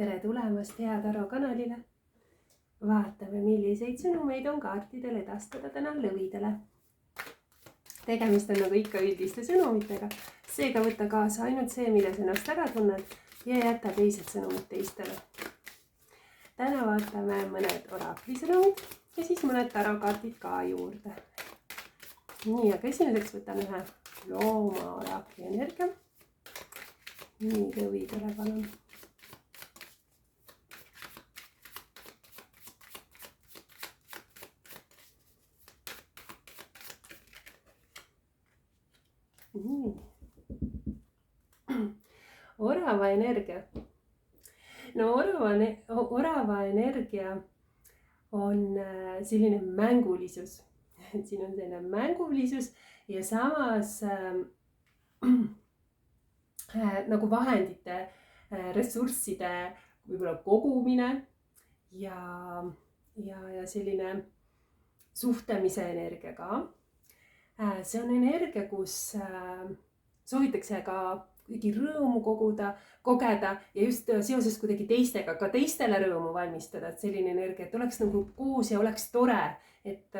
Tere tulemast Hea Taro kanalile. Vaatame, milliseid sõnumeid on kaartidel edastada täna lõvidele. Tegemist on nagu ikka üldiste sõnumitega. Seega võtta kaasa ainult see, milles ennast ära tunned ja jätta teised sõnumid teistele. Täna vaatame mõned oraakli sõnumid ja siis mõned tarokaardid ka juurde. Nii, aga esimeseks võtan ühe looma oraakli energia. Nii, lõvidele palun. Orava energia. No orava energia on selline mängulisus. Siin on selline mängulisus ja samas nagu vahendite, ressursside võib-olla kogumine ja selline suhtlemise energia ka. See on energia, kus soovitakse ka kuidagi rõõmu kogeda ja just seoses kuidagi teistega, ka teistele rõõmu valmistada, et selline energia, et oleks nagu koos ja oleks tore, et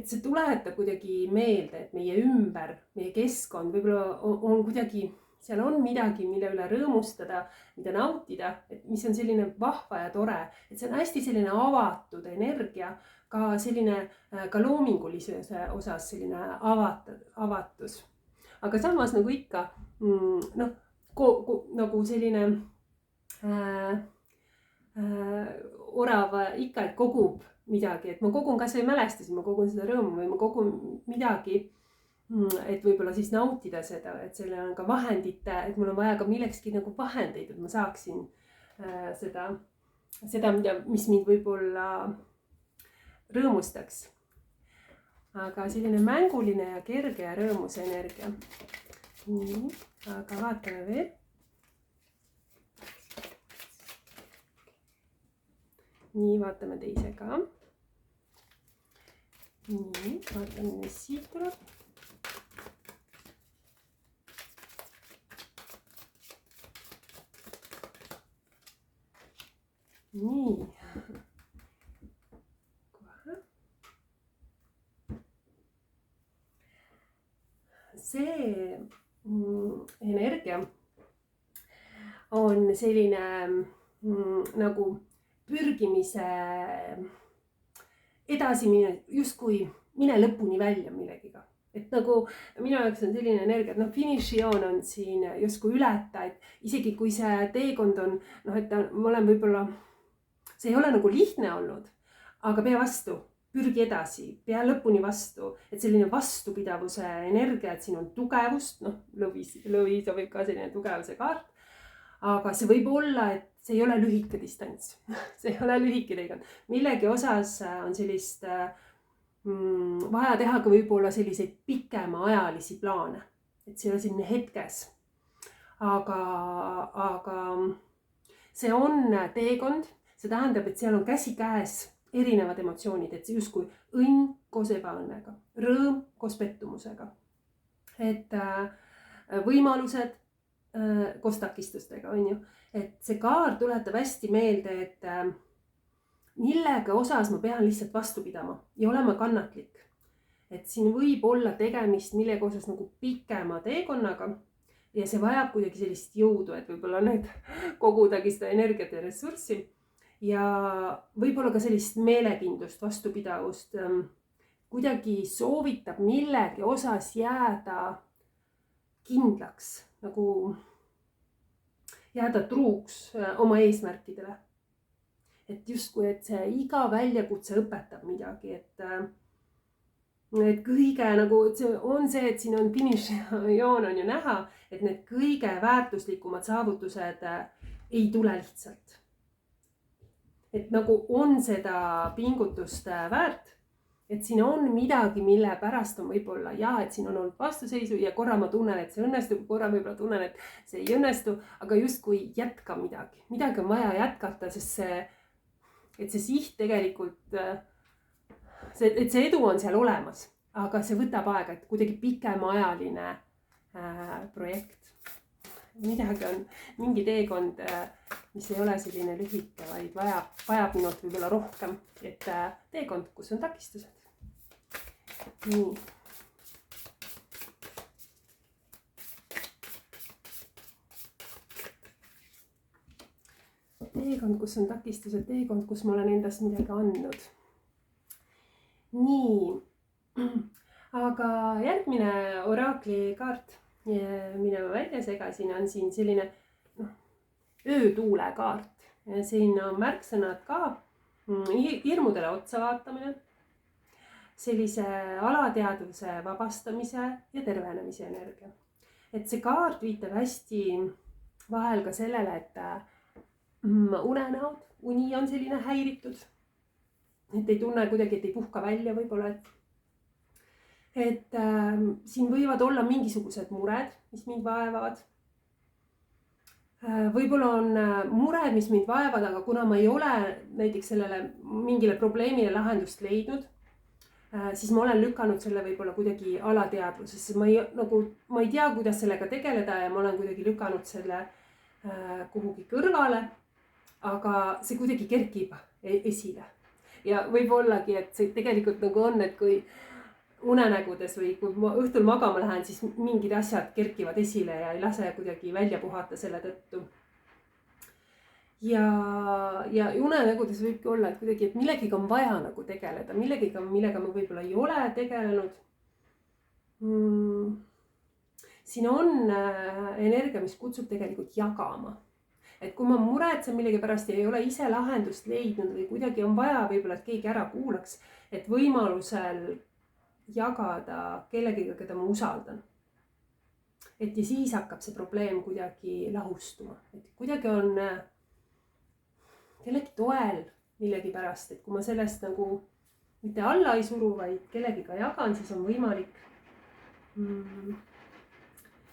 see tuletab kuidagi meelde, et meie ümber, meie keskkond võib-olla on kuidagi, seal on midagi, mille üle rõõmustada, mida nautida, et mis on selline vahva ja tore, et see on hästi selline avatud energia, ka selline ka loomingulisuse osas selline avatus. Aga samas nagu ikka, nagu selline orava ikka, et kogub midagi, et ma kogun kas või mälestusi, ma kogun seda rõõmu või ma kogun midagi, et võib-olla siis nautida seda, et selle on ka vahendite, et mul on vaja ka millekski nagu vahendeid, et ma saaksin seda, mis mind võib-olla rõõmustaks. Aga selline mänguline ja kerge ja rõõmus energia. Nii, aga vaatame veel. Nii, vaatame teise ka. Nii, vaatame, mis siit tuleb. Nii. See energia on selline nagu pürgimise edasi mine, justkui mine lõpuni välja millegiga. Et nagu minu jaoks on selline energia, et finišijoon on siin justkui ületa, et isegi kui see teekond on, et ma olen võib-olla, see ei ole nagu lihtne olnud, aga pea vastu. Pürgi edasi, pea lõpuni vastu, et selline vastupidavuse energia, et siin on tugevust, lõvi sobib ka selline tugevuse kaart, aga see võib olla, et see ei ole lühike distants, see ei ole lühike teekond. Millegi osas on sellist vaja teha ka võib-olla selliseid pikemaajalisi plaane, et see ei ole selline hetkes, aga see on teekond, see tähendab, et seal on käsikäes erinevad emotsioonid, et see justkui õnn koos ebaõnnega, rõõm koos pettumusega, et võimalused koos takistustega, on ju, et see kaart tuletab hästi meelde, et millega osas ma pean lihtsalt vastu pidama ja olema kannatlik, et siin võib olla tegemist millega osas nagu pikema teekonnaga ja see vajab kuidagi sellist jõudu, et võib-olla need kogudagi seda energiat ja ressurssi. Ja võib-olla ka sellist meelekindlust, vastupidavust, kuidagi soovitab millegi osas jääda kindlaks, nagu jääda truuks oma eesmärkidele. Et justkui, et see iga väljakutse õpetab midagi, et kõige nagu, et see on see, et siin on finišijoon on ju näha, et need kõige väärtuslikumad saavutused ei tule lihtsalt. Et nagu on seda pingutust väärt, et siin on midagi, mille pärast on võib-olla et siin on olnud vastuseisu ja korra ma tunnen, et see õnnestub, korra võib-olla tunnen, et see ei õnnestu, aga justkui jätka midagi. Midagi on vaja jätkata, sest see siht tegelikult, et see edu on seal olemas, aga see võtab aega, et kuidagi pikemaajaline projekt. midagi on, mingi teekond, mis ei ole selline lühike, vaid vajab minult võib-olla rohkem. Et teekond, kus on takistused. Nii. Teekond, kus on takistused, teekond, kus ma olen endast midagi andnud. Nii. Aga järgmine oraakli kaart, mida ma välja segasin, on siin selline öötuule kaart. Siin on märksõnad ka, hirmudele otsa vaatamine, sellise alateadvuse vabastamise ja tervenemise energia. Et see kaart viitab hästi vahel ka sellele, et unenäod, uni on selline häiritud. Et ei tunne kuidagi, et ei puhka välja võib-olla, et siin võivad olla mingisugused mured, mis mind vaevavad. Võib-olla on mured, mis mind vaevad, aga kuna ma ei ole näiteks sellele mingile probleemile lahendust leidnud, siis ma olen lükanud selle võib-olla kuidagi alateadvusesse. Ma ei tea, kuidas sellega tegeleda ja ma olen kuidagi lükanud selle kuhugi kõrvale, aga see kuidagi kerkib esile. Ja võib-ollagi, et see tegelikult nagu on, et kui unenägudes või kui ma õhtul magama lähen, siis mingid asjad kerkivad esile ja ei lase kuidagi välja puhata selle tõttu. Ja unenägudes võibki olla, et kuidagi, et millegiga on vaja nagu tegeleda, millega ma võib-olla ei ole tegelenud. Siin on energia, mis kutsub tegelikult jagama. Et kui ma muretsen millegi pärast ja ei ole ise lahendust leidnud või kuidagi on vaja võib-olla, et keegi ära kuulaks, et võimalusel jagada kellegiga, keda ma usaldan. Et ja siis hakkab see probleem kuidagi lahustuma. Et kuidagi on kellegi toel millegi pärast, et kui ma sellest nagu mitte alla ei suru, vaid kellegiga jagan, siis on võimalik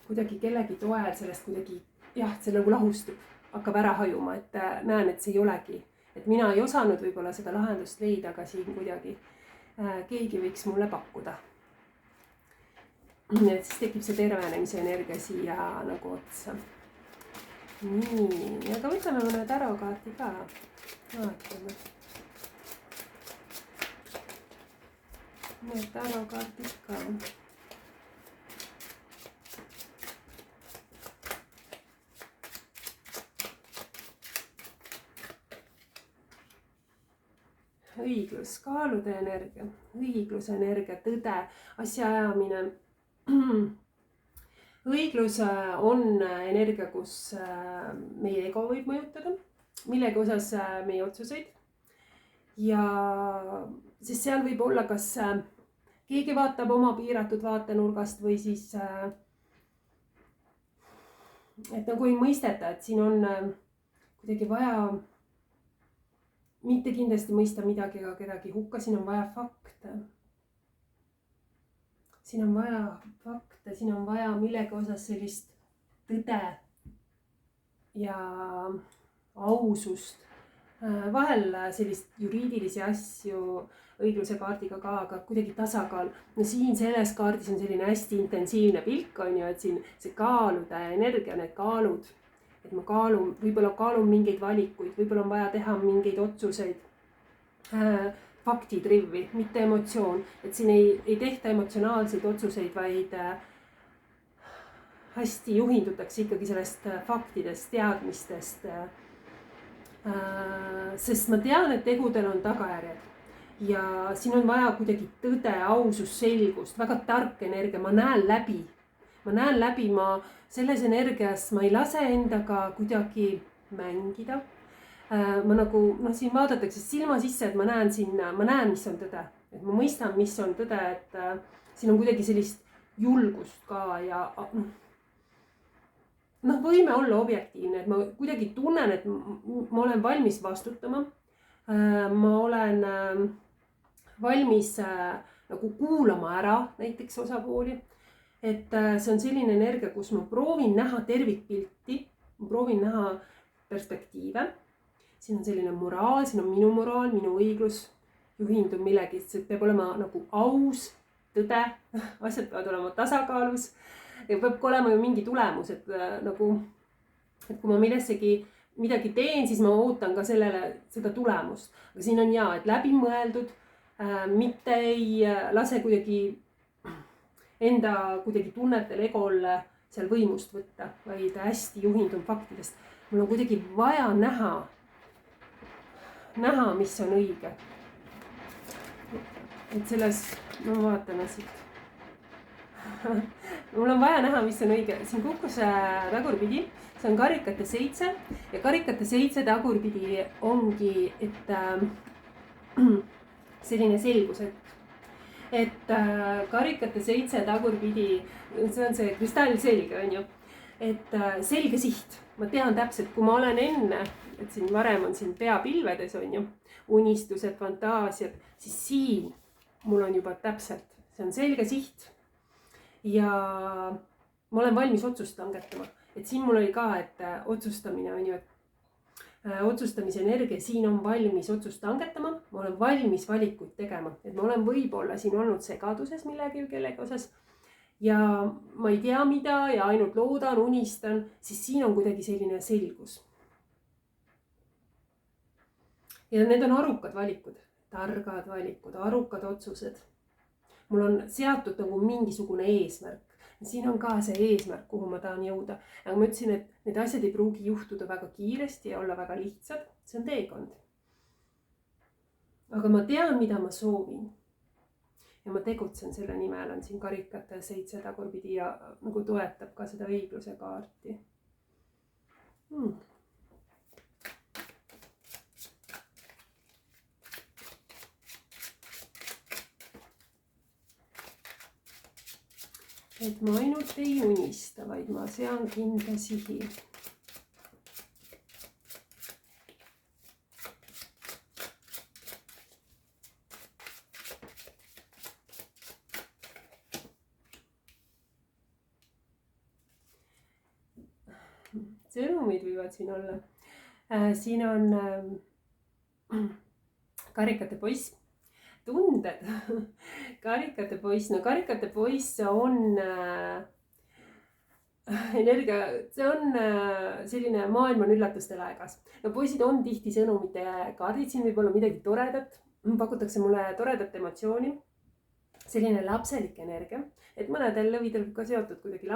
kuidagi kellegi toel sellest kuidagi, see nagu lahustub, hakkab ära hajuma, et näen, et see ei olegi. Et mina ei osanud võib-olla seda lahendust leida, aga siin kuidagi keegi võiks mulle pakkuda. Et siis tekib see tervenemise energia siia nagu otsa. Nii, aga võtame mõne tarokaarti ka. Vaatame. Need tarokaardid ka. Õiglus, kaalude energia, õigluse energia, tõde, asjaajamine. Õiglus on energia, kus meie ego võib mõjutada, millegi osas meie otsuseid. Ja siis seal võib olla, kas keegi vaatab oma piiratud vaatenurgast või siis, et nagu ei mõisteta, et siin on kuidagi vaja mitte kindlasti mõista midagi ega kedagi hukka, siin on vaja fakte. Siin on vaja fakte, siin on vaja millegi osas sellist tõde ja ausust. Vahel sellist juriidilisi asju õigluse kaardiga ka, aga kuidagi tasakaal. No siin selles kaardis on selline hästi intensiivne pilk, on ju, et siin see kaalude energia, need kaalud. Et ma võib-olla kaalun mingeid valikuid, võib-olla on vaja teha mingeid otsuseid, faktitrivvi, mitte emotsioon. Et siin ei tehta emotsionaalseid otsuseid, vaid hästi juhindutakse ikkagi sellest faktidest, teadmistest. Sest ma tean, et tegudel on tagajärjed. Ja siin on vaja kuidagi tõde, ausus, selgust, väga tark energia, ma näen läbi. Selles energias ma ei lase endaga kuidagi mängida. Ma nagu, siin vaadatakse silma sisse, et ma näen, mis on tõde. Et ma mõistan, mis on tõde, et siin on kuidagi sellist julgust ka ja võime olla objektiivne, et ma kuidagi tunnen, et ma olen valmis vastutama. Ma olen valmis nagu kuulama ära näiteks osapooli. Et see on selline energia, kus ma proovin näha tervikpilti, ma proovin näha perspektiive. Siin on selline moraal, siin on minu moraal, minu õiglus, juhindub millegi, see peab olema nagu aus, tõde, asjad peavad olema tasakaalus. ja peab ka olema ju mingi tulemus, et nagu, et kui ma midagi teen, siis ma ootan ka seda tulemust. Aga siin on et läbimõeldud, mitte ei lase kuidagi enda kuidagi tunnetel egol seal võimust võtta, vaid hästi juhindun faktidest. Mul on kuidagi vaja näha, mis on õige. Et selles, no vaatame siit. Mul on vaja näha, mis on õige. Siin kukkus tagurpidi, see on karikate 7 ja karikate 7 tagurpidi ongi, et selline selgus, et karikate 7 tagurpidi, see on see kristallselge, on ju, et selge siht. Ma tean täpselt, kui ma olen enne, et siin varem on siin peapilvedes, on ju, unistused, fantaasiad, siis siin mul on juba täpselt, see on selge siht. Ja ma olen valmis otsust langetama, et siin mul oli ka, et otsustamine on ju, et otsustamise energia, siin on valmis otsust langetama, ma olen valmis valikuid tegema, et ma olen võib-olla siin olnud segaduses millegi kellegi osas ja ma ei tea mida ja ainult loodan, unistan, siis siin on kuidagi selline selgus. Ja need on arukad valikud, targad valikud, arukad otsused. Mul on seatud nagu mingisugune eesmärk. Siin on ka see eesmärk, kuhu ma tahan jõuda. Aga ma ütlesin, et need asjad ei pruugi juhtuda väga kiiresti ja olla väga lihtsad. See on teekond. Aga ma tean, mida ma soovin. Ja ma tegutsen selle nimel, on siin karikate 7 tagurpidi ja nagu toetab ka seda õigluse kaarti. Et ma ainult ei unista, vaid ma sean kindla sihi. Sõnumid võivad siin olla. Siin on karikate poiss. Tunded. Karikate poiss. No karikate poiss on energia, see on selline maailm on üllatustel aegas. No poisid on tihti sõnumite kaardid, siin võib olla midagi toredat. Pakutakse mulle toredat emotsiooni. Selline lapselik energia. Et mõnedel lõvidel ka seotud kuidagi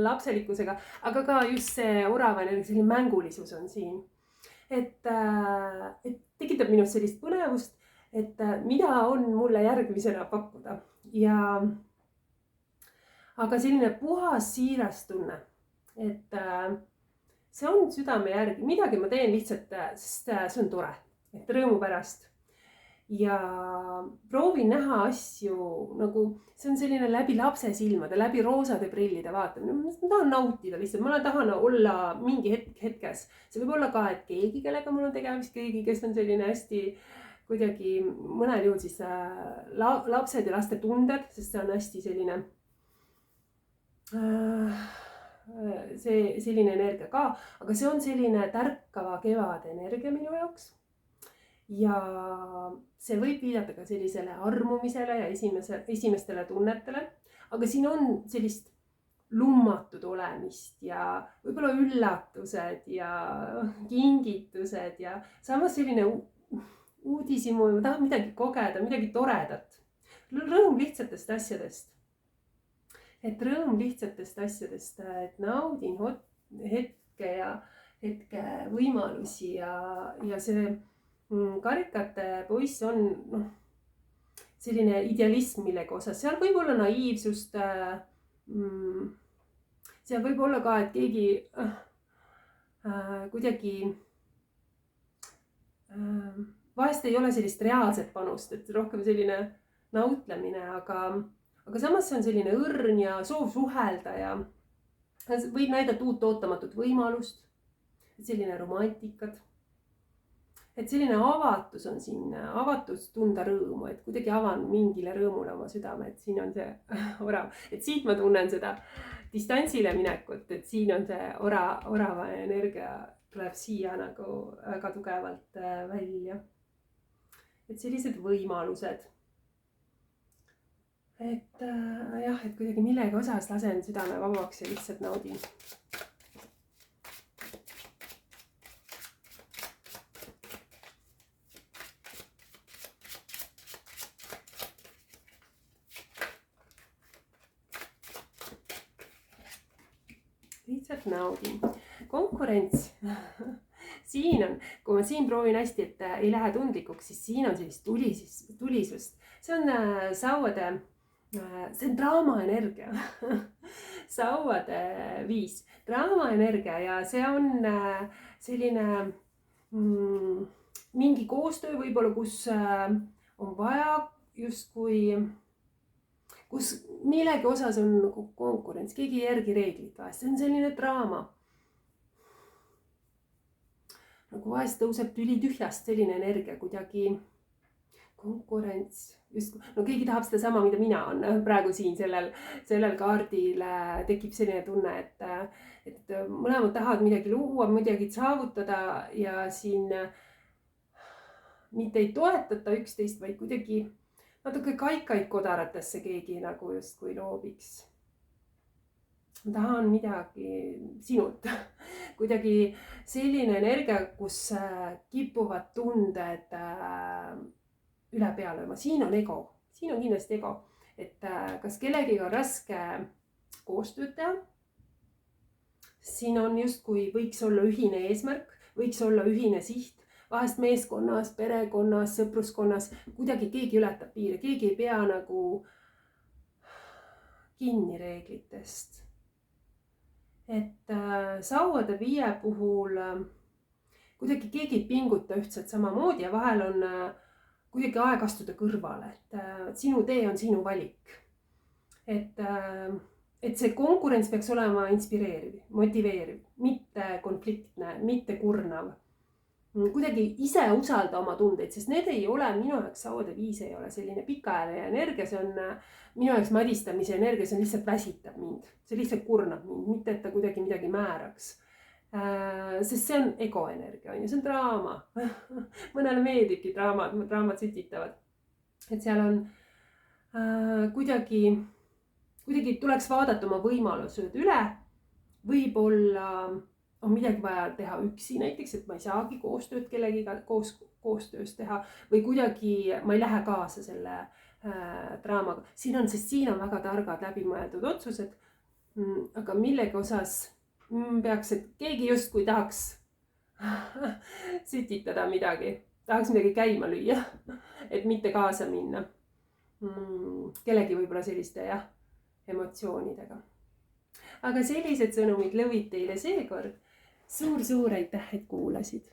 lapselikkusega, aga ka just see orava energia, selline mängulisus on siin. Et tekitab minust sellist põnevust, et mida on mulle järgmisena pakkuda. Aga selline puhas siiras tunne, et see on südame järgi. Midagi ma teen lihtsalt, sest see on tore, et rõõmu pärast. Ja proovin näha asju nagu, see on selline läbi lapse silmade, läbi roosade prillide vaatamine. Ma tahan nautida lihtsalt, ma tahan olla mingi hetkes. See võib olla ka, et keegi, kellega mul on tegemist, keegi, kes on selline hästi kuidagi mõnel juhul siis lapsed ja laste tunded, sest see on hästi selline selline energia ka, aga see on selline tärkava kevade energia minu jaoks. Ja see võib viidata ka sellisele armumisele ja esimestele tunnetele, aga siin on sellist lummatud olemist ja võib-olla üllatused ja kingitused ja samas selline uudishimu, ma tahan midagi kogeda, midagi toredat. Rõõm lihtsatest asjadest. Et rõõm lihtsatest asjadest, et naudin hetke ja hetke võimalusi ja see karikate poiss on selline idealism millegi osas. Seal võib olla naiivsust. Seal võib olla ka, et keegi kuidagi vahest ei ole sellist reaalset panust, et rohkem selline nautlemine, aga samas see on selline õrn ja soov suhelda ja võib näidata uut ootamatut võimalust, selline romantikat. Et selline avatus on siin, avatus tunda rõõmu, et kuidagi avan mingile rõõmule oma südame, et siin on see orav. Et siit ma tunnen seda distantsile minekut, et siin on see orava energia tuleb siia nagu väga tugevalt välja. Et sellised võimalused. et jah, et kuidagi millegi osas lasen südame vabaks ja lihtsalt naudin. Lihtsalt naudin. Konkurents. Siin on, kui ma siin proovin hästi, et ei lähe tundlikuks, siis siin on sellist tulisust. See on sauade, see on draamaenergia. Sauade 5. Draamaenergia ja see on selline mingi koostöö võib-olla, kus on vaja justkui, kus millegi osas on nagu konkurents, keegi ei järgi reeglid vahest, see on selline draama. Nagu vahest tõuseb tüli tühjast selline energia kuidagi, konkurents, just, no keegi tahab seda sama, mida mina on praegu siin sellel kaardil, tekib selline tunne, et mõlemad tahavad midagi luua, midagi saavutada ja siin mitte ei toetata üksteist, vaid kuidagi natuke kaikaid kodaratesse keegi nagu justkui loobiks. Ma tahan midagi sinult, kuidagi selline energia, kus kipuvad tunded üle peale lööma. Siin on ego, siin on kindlasti ego, et kas kellegiga on raske koostööd teha. Siin on justkui võiks olla ühine eesmärk, võiks olla ühine siht. Vahest meeskonnas, perekonnas, sõpruskonnas, kuidagi keegi ületab piire, keegi ei pea nagu kinni reeglitest. Et sauade 5 puhul kuidagi keegi ei pinguta ühtselt samamoodi ja vahel on kuidagi aeg astuda kõrvale, et sinu tee on sinu valik. Et see konkurents peaks olema inspireeriv, motiveeriv, mitte konfliktne, mitte kurnav. Kuidagi ise usalda oma tundeid, sest need ei ole minu jaoks, sauade 5 ei ole selline pikaajaline energia, see on minu jaoks madistamise energia, see lihtsalt väsitab mind, see lihtsalt kurnab mind, mitte et ta kuidagi midagi määraks. Sest see on egoenergia, see on draama. Mõnele meeldibki draamad sütitavad. Et seal on kuidagi tuleks vaadata oma võimalused üle, võib-olla on midagi vaja teha üksi näiteks, et ma ei saagi koostööd kellegiga koostöös teha või kuidagi ma ei lähe kaasa selle draamaga. Siin on väga targad läbimõeldud otsused, aga millegi osas peaks, et keegi justkui tahaks sütitada midagi, tahaks midagi käima lüüa, et mitte kaasa minna. Kellegi võib-olla selliste emotsioonidega. Aga sellised sõnumid lõvid teile seekord. Suur aitäh, et kuulasid.